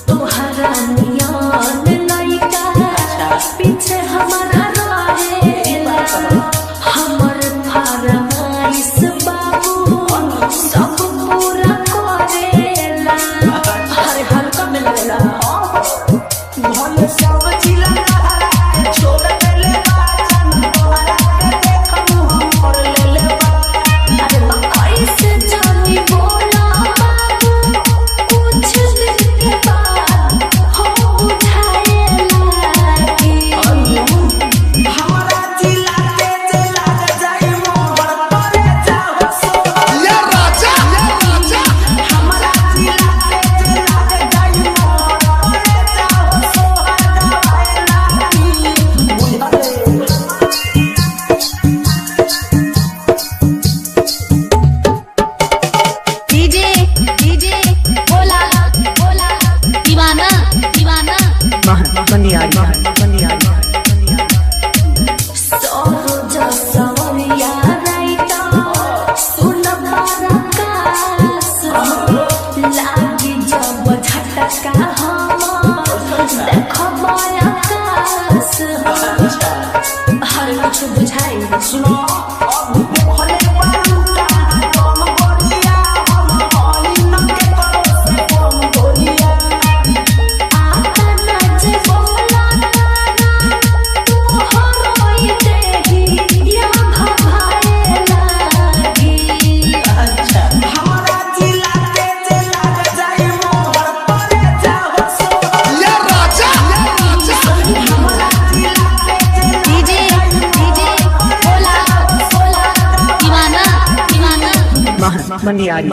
तोहरा नियन लइका पीछे हमारा रहेला हमर फरमाइश बाबू सब पूरा करेला हर हल्का में लगेला भले सब जिला छोड़ देले बाचन तोहरा के देखू हम कर लेले अरे कैसे जानी बोला बाबू कुछ दिन के बाद हम उठाए लागी हमारा जिला के जिला जाई मोर परे जाओ सो ये राजा हमारा जिला के जिला जाई मोर परे जाओ सो हरवाए लागी डीजे बोला दीवाना सोरो सवरिया राइता सुन बरकास लागी जब झटका हम देखब आकाश हर कुछ बुझाई सुनो अब भले बारूदा कम गोलिया हम होई न के करो से कम गोलिया आता नाच बोला तू हरोई देही या भभाए लागी अच्छा हमारा जिला के जिला जाई मोर परे जाओ सो ये राजा हमारा जिला के डीजे बोला दीवाना मंडियारी